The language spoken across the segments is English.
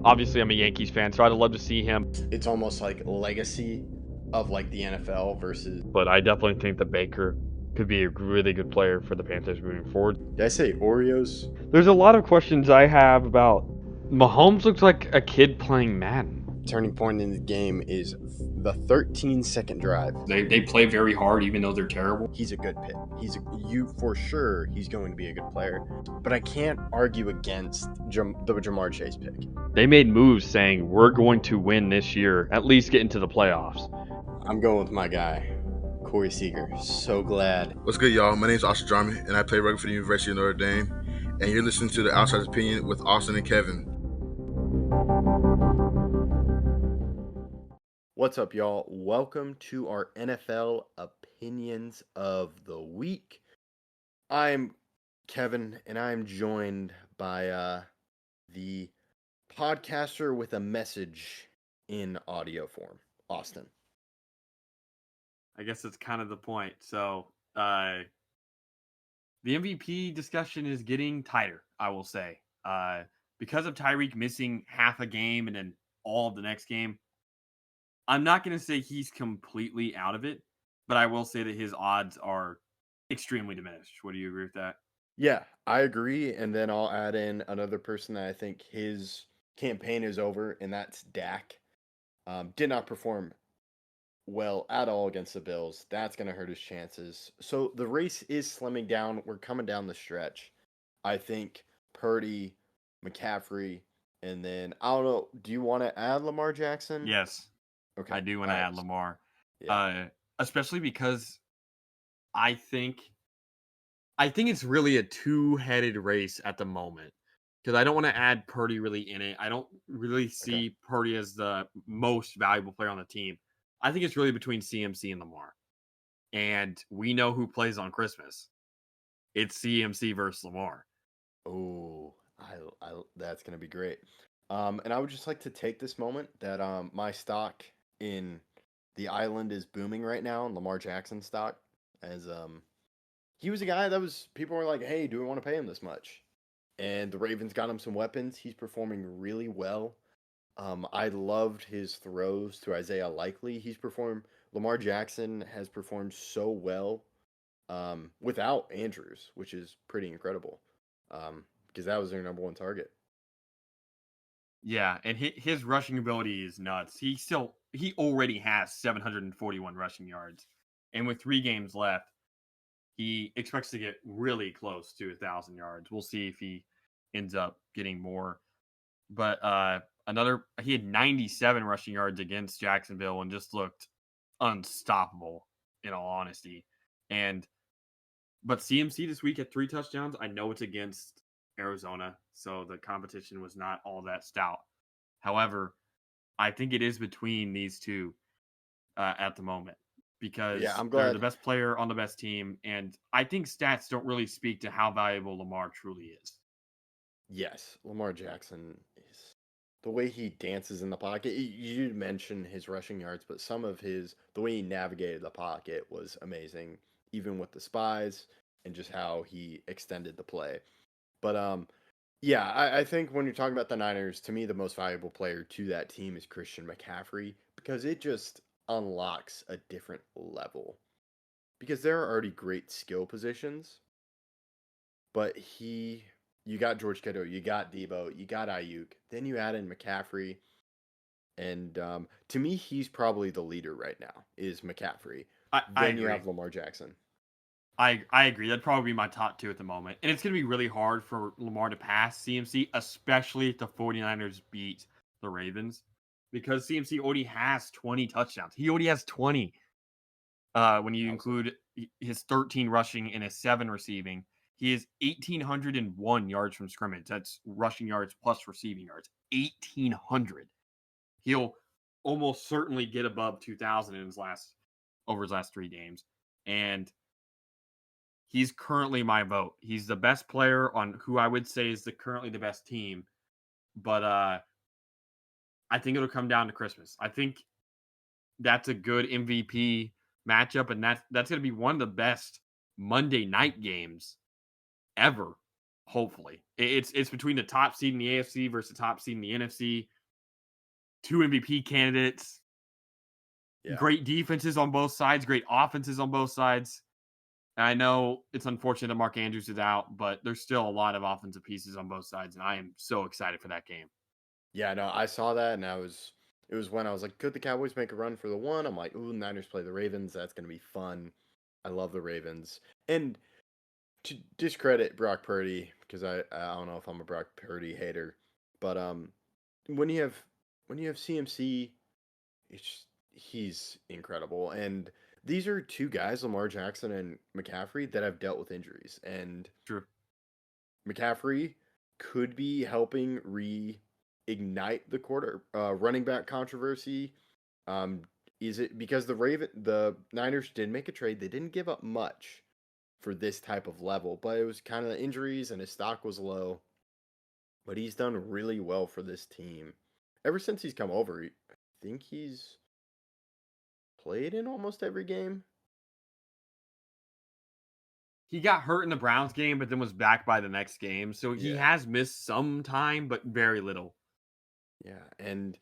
Obviously, I'm a Yankees fan, so I'd love to see him. It's almost like legacy of like the NFL versus. But I definitely think that Baker could be a really good player for the Panthers moving forward. Did I say Oreos? There's a lot of questions I have about Mahomes. Looks like a kid playing Madden. Turning point in the game is the 13-second drive. They play very hard, even though they're terrible. He's a good pick. For sure. He's going to be a good player. But I can't argue against the Ja'Marr Chase pick. They made moves saying we're going to win this year, at least get into the playoffs. I'm going with my guy, Corey Seager. So glad. What's good, y'all? My name is Austin Drummond, and I play rugby for the University of Notre Dame. And you're listening to The Outsider's Opinion with Austin and Kevin. What's up, y'all? Welcome to our NFL Opinions of the Week. I'm Kevin, and I'm joined by the podcaster with a message in audio form, Austin. I guess that's kind of the point. So, the MVP discussion is getting tighter, I will say. Because of Tyreek missing half a game and then all of the next game, I'm not going to say he's completely out of it, but I will say that his odds are extremely diminished. Would you agree with that? Yeah, I agree. And then I'll add in another person that I think his campaign is over, and that's Dak. Did not perform well at all against the Bills. That's going to hurt his chances. So the race is slimming down. We're coming down the stretch. I think Purdy, McCaffrey, and then, I don't know, do you want to add Lamar Jackson? Yes. Okay. I do want to add Lamar. Yeah. Especially because I think it's really a two-headed race at the moment. Because I don't want to add Purdy really in it. I don't really see Purdy as the most valuable player on the team. I think it's really between CMC and Lamar. And we know who plays on Christmas. It's CMC versus Lamar. Oh, that's going to be great. And I would just like to take this moment that my stock in the island is booming right now, and Lamar Jackson stock, as he was a guy that people were like, hey, do we want to pay him this much? And the Ravens got him some weapons. He's performing really well. I loved his throws to Isaiah Likely. Lamar Jackson has performed so well without Andrews, which is pretty incredible because that was their number one target. Yeah, and his rushing ability is nuts. He already has 741 rushing yards. And with 3 games left, he expects to get really close to 1,000 yards. We'll see if he ends up getting more. But he had 97 rushing yards against Jacksonville and just looked unstoppable, in all honesty. But CMC this week had 3 touchdowns. I know it's against Arizona, so the competition was not all that stout. However, I think it is between these two at the moment because they're the best player on the best team, and I think stats don't really speak to how valuable Lamar truly is. Yes, Lamar Jackson is the way he dances in the pocket. You mentioned his rushing yards, but the way he navigated the pocket was amazing, even with the spies and just how he extended the play. But yeah, I think when you're talking about the Niners, to me, the most valuable player to that team is Christian McCaffrey because it just unlocks a different level. Because there are already great skill positions, but you got George Kittle, you got Debo, you got Ayuk, then you add in McCaffrey, and to me, he's probably the leader right now, is McCaffrey. Then you have Lamar Jackson. I agree. That'd probably be my top 2 at the moment. And it's going to be really hard for Lamar to pass CMC, especially if the 49ers beat the Ravens, because CMC already has 20 touchdowns. He already has 20 when you include his 13 rushing and his 7 receiving. He has 1,801 yards from scrimmage. That's rushing yards plus receiving yards. 1,800. He'll almost certainly get above 2,000 over his last 3 games. And he's currently my vote. He's the best player on who I would say is currently the best team. But I think it'll come down to Christmas. I think that's a good MVP matchup, and that's going to be one of the best Monday night games ever, hopefully. It's between the top seed in the AFC versus the top seed in the NFC. 2 MVP candidates, Yeah. great defenses on both sides, great offenses on both sides. And I know it's unfortunate that Mark Andrews is out, but there's still a lot of offensive pieces on both sides, and I am so excited for that game. Yeah, no, I saw that, and it was when I was like, could the Cowboys make a run for the one? I'm like, ooh, Niners play the Ravens. That's going to be fun. I love the Ravens. And to discredit Brock Purdy, because I don't know if I'm a Brock Purdy hater, but when you have CMC, he's incredible. And these are two guys, Lamar Jackson and McCaffrey, that have dealt with injuries. And True. McCaffrey could be helping reignite the running back controversy. Is it because the Niners did make a trade? They didn't give up much for this type of level, but it was kind of the injuries and his stock was low. But he's done really well for this team. Ever since he's come over, I think he's played in almost every game. He got hurt in the Browns game, but then was back by the next game. So he Yeah. has missed some time, but very little. Yeah, and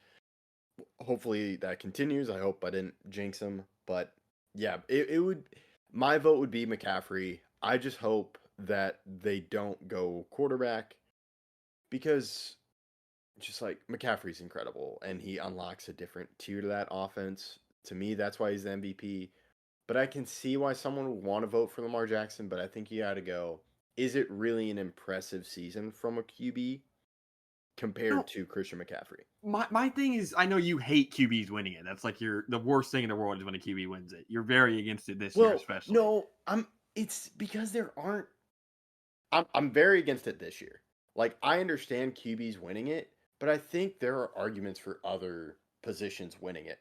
hopefully that continues. I hope I didn't jinx him, but yeah, it would. My vote would be McCaffrey. I just hope that they don't go quarterback because just like McCaffrey's incredible and he unlocks a different tier to that offense. To me, that's why he's the MVP. But I can see why someone would want to vote for Lamar Jackson, but I think you got to go. Is it really an impressive season from a QB compared to Christian McCaffrey? My thing is, I know you hate QBs winning it. That's like the worst thing in the world is when a QB wins it. You're very against it this year, especially. No, it's because there aren't. I'm very against it this year. Like I understand QBs winning it, but I think there are arguments for other positions winning it.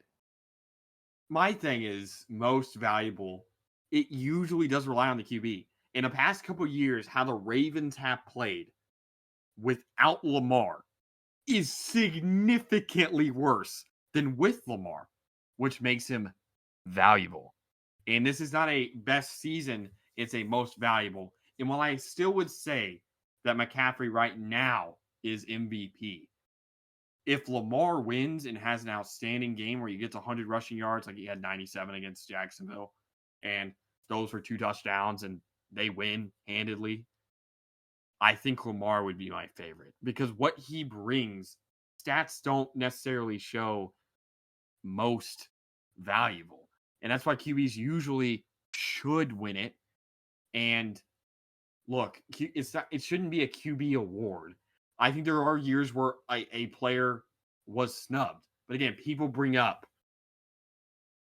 My thing is most valuable. It usually does rely on the QB. In the past couple of years, how the Ravens have played without Lamar is significantly worse than with Lamar, which makes him valuable. And this is not a best season, it's a most valuable. And while I still would say that McCaffrey right now is MVP, if Lamar wins and has an outstanding game where he gets 100 rushing yards, like he had 97 against Jacksonville, and those were 2 touchdowns and they win handedly, I think Lamar would be my favorite because what he brings, stats don't necessarily show most valuable. And that's why QBs usually should win it. And look, it shouldn't be a QB award. I think there are years where a player was snubbed. But again, people bring up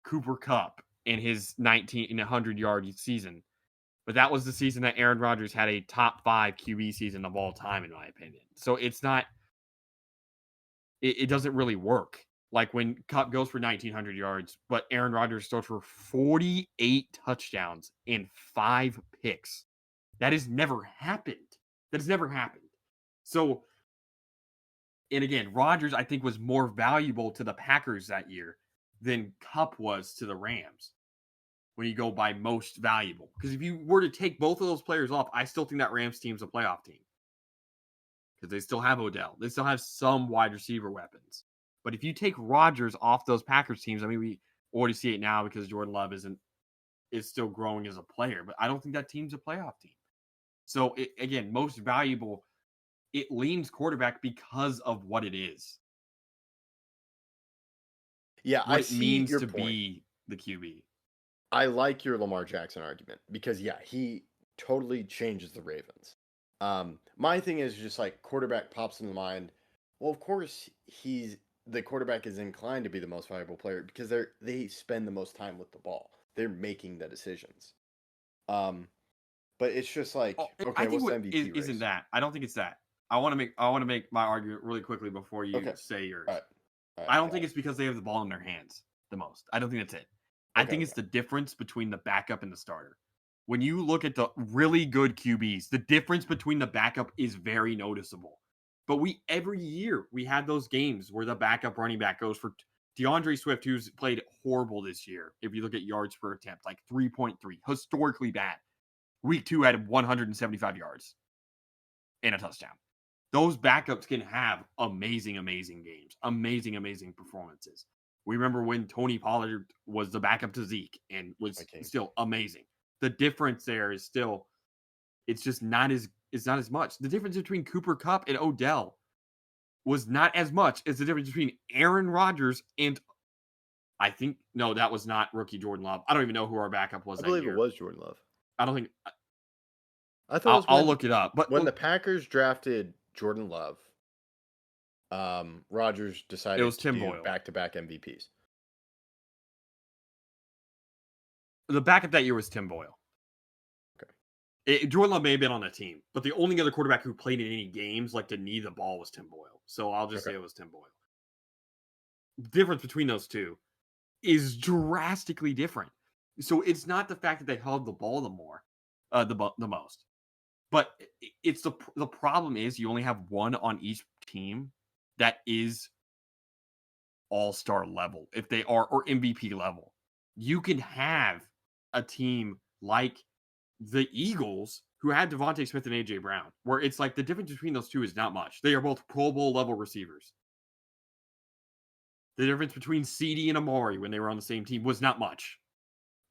Cooper Kupp in his 100-yard season. But that was the season that Aaron Rodgers had a top 5 QB season of all time, in my opinion. So it's not, it doesn't really work. Like when Kupp goes for 1,900 yards, but Aaron Rodgers throws for 48 touchdowns and 5 picks. That has never happened. That has never happened. So, and again, Rodgers, I think, was more valuable to the Packers that year than Kupp was to the Rams when you go by most valuable. Because if you were to take both of those players off, I still think that Rams team's a playoff team. Because they still have Odell. They still have some wide receiver weapons. But if you take Rodgers off those Packers teams, I mean, we already see it now because Jordan Love is still growing as a player. But I don't think that team's a playoff team. So, again, most valuable, it leans quarterback because of what it is. Yeah, what I it see means your to point. be the QB. I like your Lamar Jackson argument because yeah, he totally changes the Ravens. My thing is just like quarterback pops in the mind. Well, of course the quarterback is inclined to be the most valuable player because they spend the most time with the ball. They're making the decisions. But it's just like okay, I think what's the MVP isn't race? that? I don't think it's that. I want to make my argument really quickly before you Okay. say yours. All right, I don't got think it. it's because they have the ball in their hands the most. I don't think that's it. I think it's the difference between the backup and the starter. When you look at the really good QBs, the difference between the backup is very noticeable. But every year we had those games where the backup running back goes for DeAndre Swift, who's played horrible this year. If you look at yards per attempt, like 3.3, historically bad. Week 2 had 175 yards and a touchdown. those backups can have amazing, amazing games, amazing, amazing performances. We remember when Tony Pollard was the backup to Zeke and was still amazing. The difference there is still, it's not as much. The difference between Cooper Kupp and Odell was not as much as the difference between Aaron Rodgers and, I think, no, that was not rookie Jordan Love. I don't even know who our backup was. I believe it was Jordan Love. I don't think. I thought I'll look it up. But when the Packers drafted Jordan Love, Rodgers decided it was to Tim do Boyle. back-to-back MVPs. The backup that year was Tim Boyle. Okay. Jordan Love may have been on the team, but the only other quarterback who played in any games, like to knee the ball, was Tim Boyle. So I'll just say it was Tim Boyle. The difference between those two is drastically different. So it's not the fact that they held the ball the most, but it's the problem is you only have one on each team that is all-star level, if they are, or MVP level. You can have a team like the Eagles, who had Devontae Smith and A.J. Brown, where it's like the difference between those two is not much. They are both Pro Bowl level receivers. The difference between CD and Amari when they were on the same team was not much.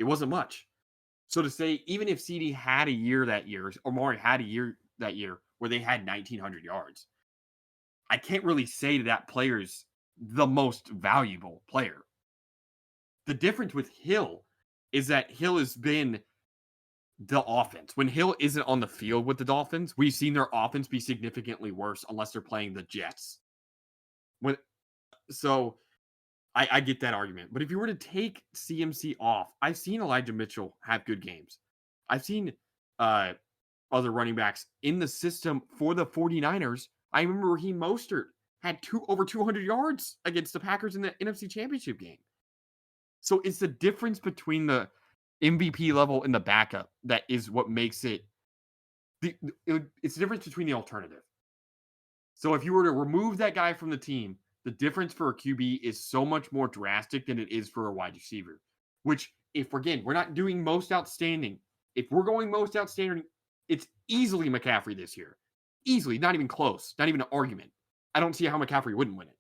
It wasn't much. So to say, even if CD had a year that year, or Amari had a year that year where they had 1,900 yards, I can't really say that player's the most valuable player. The difference with Hill is that Hill has been the offense. When Hill isn't on the field with the Dolphins, we've seen their offense be significantly worse unless they're playing the Jets. So I get that argument. But if you were to take CMC off, I've seen Elijah Mitchell have good games. I've seen other running backs in the system for the 49ers. I remember Raheem Mostert had over 200 yards against the Packers in the NFC Championship game. So it's the difference between the MVP level and the backup that is what makes it. It's the difference between the alternative. So if you were to remove that guy from the team, the difference for a QB is so much more drastic than it is for a wide receiver. Which, if again, we're not doing most outstanding. If we're going most outstanding, it's easily McCaffrey this year. Easily, not even close, not even an argument. I don't see how McCaffrey wouldn't win it,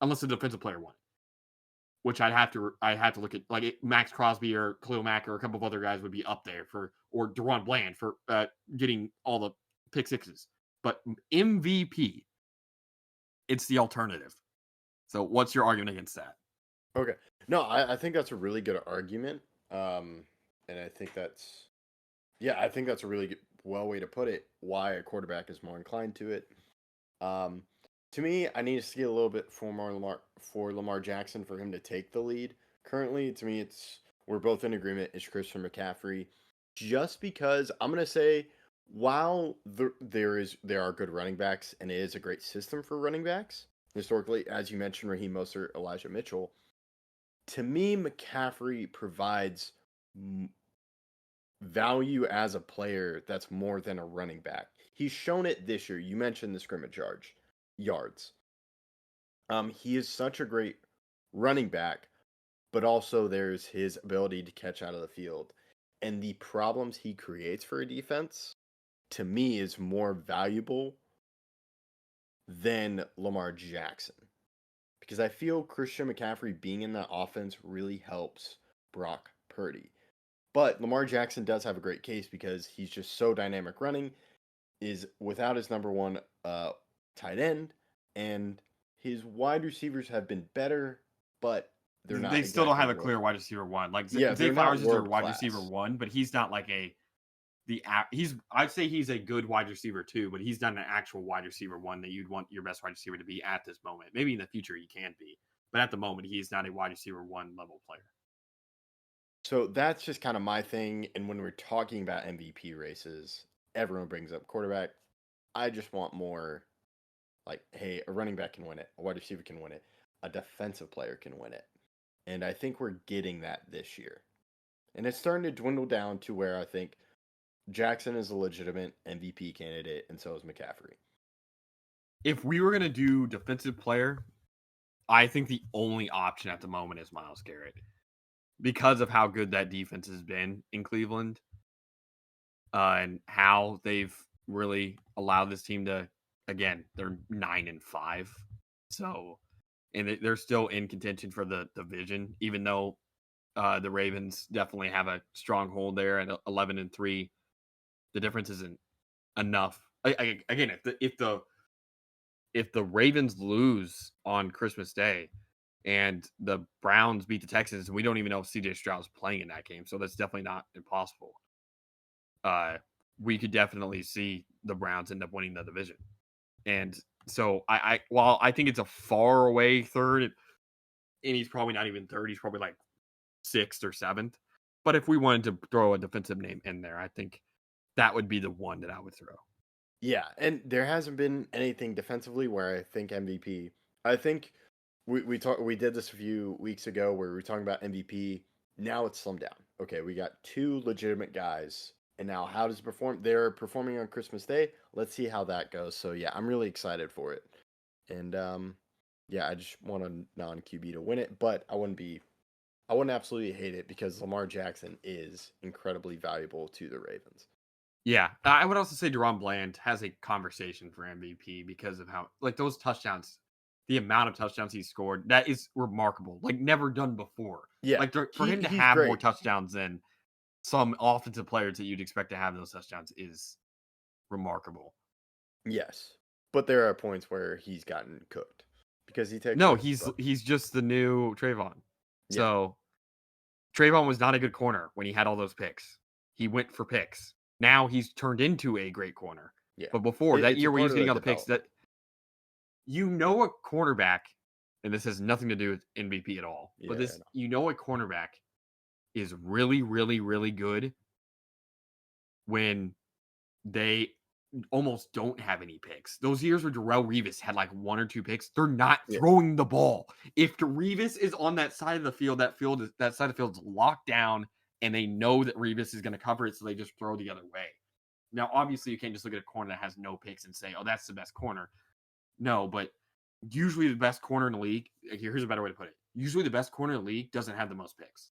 unless a defensive player won it. Which I'd have to look at, like Max Crosby or Khalil Mack or a couple of other guys would be up there or Deron Bland for getting all the pick sixes. But MVP, it's the alternative. So what's your argument against that? Okay. No, I think that's a really good argument. And I think that's a really good, way to put it, why a quarterback is more inclined to it. To me, I need to see a little bit for Lamar Jackson for him to take the lead. Currently, to me, we're both in agreement. It's Christian McCaffrey, just because I'm gonna say, while there are good running backs and it is a great system for running backs historically, as you mentioned, Raheem Mostert, Elijah Mitchell. To me, McCaffrey provides value as a player that's more than a running back. He's shown it this year. You mentioned the scrimmage yards. He is such a great running back, but also there's his ability to catch out of the field. And the problems he creates for a defense, to me, is more valuable than Lamar Jackson. Because I feel Christian McCaffrey being in that offense really helps Brock Purdy. But Lamar Jackson does have a great case because he's just so dynamic running, is without his number one tight end, and his wide receivers have been better, but they're not. They still don't have a clear wide receiver one. Like Zay Flowers is their wide receiver one, but he's not like I'd say he's a good wide receiver too, but he's not an actual wide receiver one that you'd want your best wide receiver to be at this moment. Maybe in the future he can be, but at the moment he's not a wide receiver one level player. So that's just kind of my thing. And when we're talking about MVP races, everyone brings up quarterback. I just want more like, hey, a running back can win it, a wide receiver can win it, a defensive player can win it. And I think we're getting that this year. And it's starting to dwindle down to where I think Jackson is a legitimate MVP candidate, and so is McCaffrey. If we were going to do defensive player, I think the only option at the moment is Myles Garrett. Because of how good that defense has been in Cleveland and how they've really allowed this team to again, they're 9-5. So, and they're still in contention for the division, even though the Ravens definitely have a stronghold there at 11-3. The difference isn't enough. Again, if the Ravens lose on Christmas Day and the Browns beat the Texans, we don't even know if CJ Stroud's playing in that game, so that's definitely not impossible. We could definitely see the Browns end up winning the division. And so while I think it's a far away third, and he's probably not even third, he's probably like 6th or 7th. But if we wanted to throw a defensive name in there, I think that would be the one that I would throw. Yeah, and there hasn't been anything defensively where I think MVP. I think we did this a few weeks ago where we were talking about MVP. Now it's slimmed down. Okay, we got 2 legitimate guys, and now how does it perform? They're performing on Christmas Day. Let's see how that goes. So yeah, I'm really excited for it, and yeah, I just want a non QB to win it, but I wouldn't absolutely hate it because Lamar Jackson is incredibly valuable to the Ravens. Yeah, I would also say Deron Bland has a conversation for MVP because of how, like, those touchdowns, the amount of touchdowns he scored, that is remarkable. Like, never done before. Yeah, Like, for him to he's have more great. touchdowns than some offensive players that you'd expect to have those touchdowns is remarkable. Yes, but there are points where he's gotten cooked because he takes. No, risks, but he's just the new Trayvon. Yeah. So Trayvon was not a good corner when he had all those picks. He went for picks. Now he's turned into a great corner. yeah. But before that It's a year where he part was of getting the all the picks, that a cornerback, and this has nothing to do with MVP at all, but Yeah, this a cornerback is really, really, really good when they almost don't have any picks. Those years where Darrelle Revis had like 1 or 2 picks, they're not Yeah. throwing the ball. If Revis is on that side of the field, that side of the field is locked down, and they know that Revis is going to cover it, so they just throw the other way. Now, obviously, you can't just look at a corner that has no picks and say, "Oh, that's the best corner." No, but usually the best corner in the league. Here's a better way to put it. Usually, the best corner in the league doesn't have the most picks.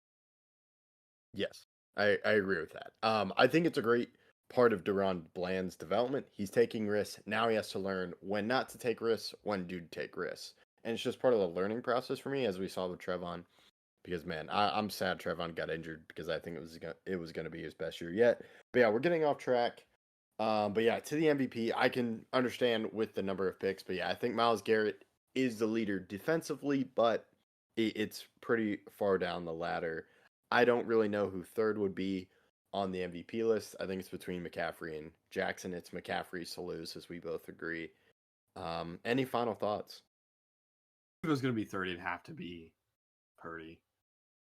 Yes, I agree with that. I think it's a great part of Deron Bland's development. He's taking risks. Now he has to learn when not to take risks, when to take risks. And it's just part of the learning process for me, as we saw with Trevon. Because, man, I'm sad Trevon got injured because I think it was going to be his best year yet. But, yeah, we're getting off track. But, yeah, to the MVP, I can understand with the number of picks. But, yeah, I think Myles Garrett is the leader defensively, but it's pretty far down the ladder. I don't really know who third would be on the MVP list. I think it's between McCaffrey and Jackson. It's McCaffrey's to lose, as we both agree. Any final thoughts? If it was going to be third, it'd have to be Purdy.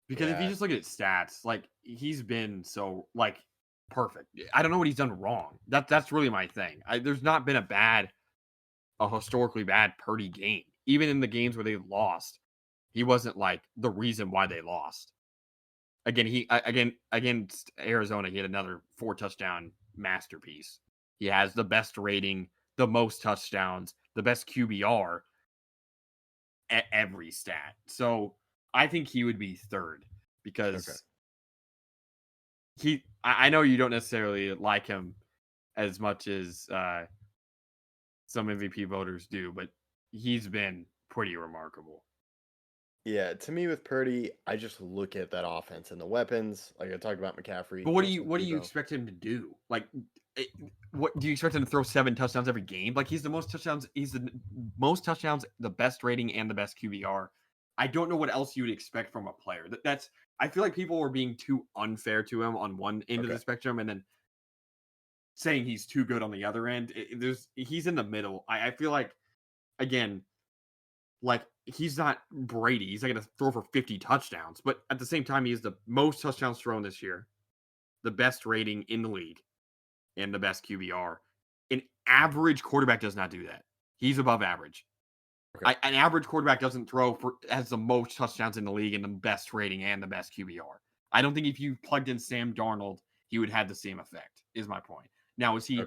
Because if you Yeah. just look at his stats, like, he's been so, like, perfect. I don't know what he's done wrong. That's really my thing. There's not been a historically bad Purdy game. Even in the games where they lost, he wasn't like the reason why they lost. Again, against Arizona, he had another 4 touchdown masterpiece. He has the best rating, the most touchdowns, the best QBR at every stat. So I think he would be third because I know you don't necessarily like him as much as some MVP voters do, but he's been pretty remarkable. Yeah, to me with Purdy, I just look at that offense and the weapons. Like I talked about McCaffrey. But what do you expect him to do? Like, what do you expect him to throw 7 touchdowns every game? Like, he's the most touchdowns, the best rating, and the best QBR. I don't know what else you would expect from a player. That's I feel like people were being too unfair to him on one end of the spectrum, and then saying he's too good on the other end. He's in the middle. I feel like, again, like, he's not Brady. He's not going to throw for 50 touchdowns. But at the same time, he has the most touchdowns thrown this year, the best rating in the league, and the best QBR. An average quarterback does not do that. He's above average. Okay. An average quarterback doesn't has the most touchdowns in the league and the best rating and the best QBR. I don't think if you plugged in Sam Darnold, he would have the same effect, is my point. Now, is he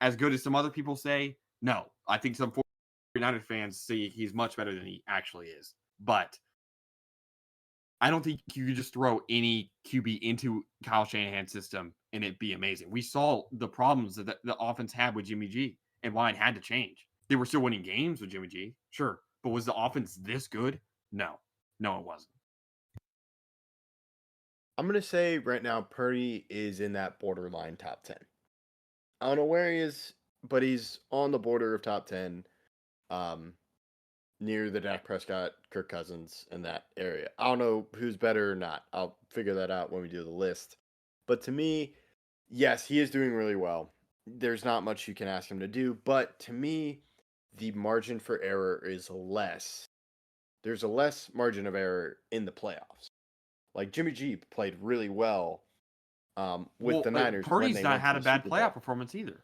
as good as some other people say? No. I think some 49ers fans see he's much better than he actually is. But I don't think you could just throw any QB into Kyle Shanahan's system and it'd be amazing. We saw the problems that the offense had with Jimmy G. and line had to change. They were still winning games with Jimmy G, sure, but was the offense this good? No, it wasn't. I'm gonna say right now Purdy is in that borderline top 10. I don't know where he is, but he's on the border of top 10, near the Dak Prescott, Kirk Cousins, in that area. I don't know who's better or not. I'll figure that out when we do the list. But to me, yes, he is doing really well. There's not much you can ask him to do, but to me, the margin for error is less. There's a less margin of error in the playoffs. Like Jimmy G played really well with the Niners. Purdy's not had a bad playoff performance either.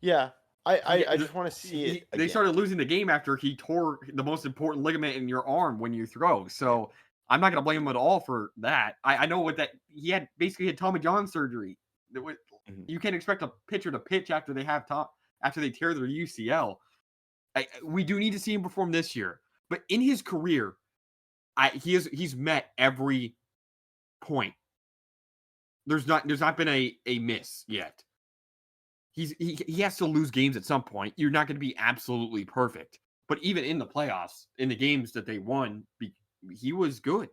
Yeah, I just want to see it. They started losing the game after he tore the most important ligament in your arm when you throw. So I'm not going to blame him at all for that. I know what that he had basically had Tommy John surgery. You can't expect a pitcher to pitch after they tear their UCL. We do need to see him perform this year, but in his career, he's met every point. There's not been a miss yet. He has to lose games at some point. You're not going to be absolutely perfect, but even in the playoffs, in the games that they won, he was good.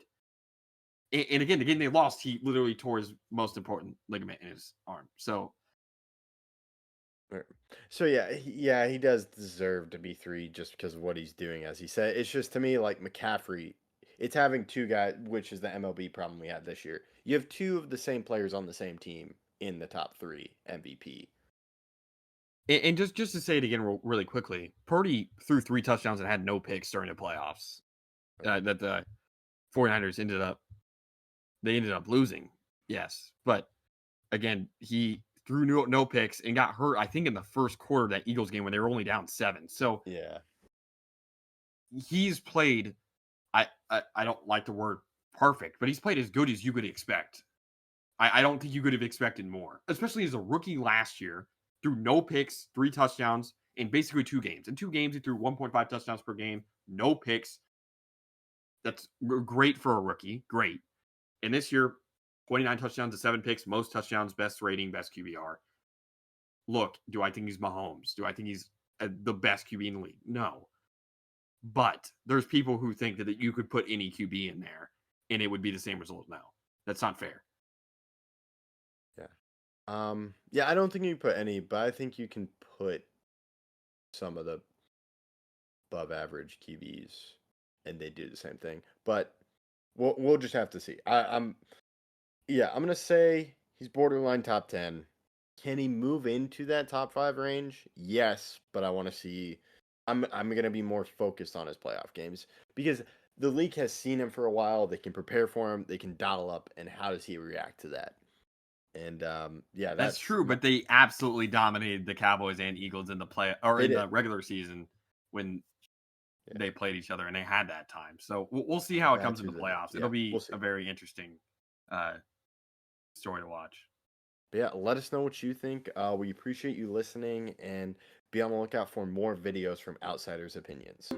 And again, the game they lost, he literally tore his most important ligament in his arm. So yeah, he does deserve to be 3 just because of what he's doing, as he said. It's just, to me, like McCaffrey, it's having 2 guys, which is the MLB problem we had this year. You have 2 of the same players on the same team in the top 3 MVP. And just to say it again really quickly, Purdy threw 3 touchdowns and had no picks during the playoffs. That the 49ers ended up losing. Yes, but again, he threw no picks and got hurt, I think, in the first quarter of that Eagles game when they were only down 7. So yeah, he's played. I don't like the word perfect, but he's played as good as you could expect. I don't think you could have expected more, especially as a rookie last year. Threw no picks, 3 touchdowns in basically 2 games. In 2 games, he threw 1.5 touchdowns per game, no picks. That's great for a rookie. Great. And this year, 29 touchdowns to 7 picks, most touchdowns, best rating, best QBR. Look, do I think he's Mahomes? Do I think he's the best QB in the league? No. But there's people who think that you could put any QB in there and it would be the same result now. That's not fair. Yeah, I don't think you can put any, but I think you can put some of the above average QBs, and they do the same thing. But we'll just have to see. I'm gonna say he's borderline top 10. Can he move into that top 5 range? Yes, but I want to see. I'm gonna be more focused on his playoff games because the league has seen him for a while. They can prepare for him. They can dial up, and how does he react to that? And that's true. But they absolutely dominated the Cowboys and Eagles in the regular season when they played each other, and they had that time. So we'll see how it comes in the playoffs. It'll be a very interesting story to watch. But yeah, let us know what you think. We appreciate you listening, and be on the lookout for more videos from Outsiders Opinions.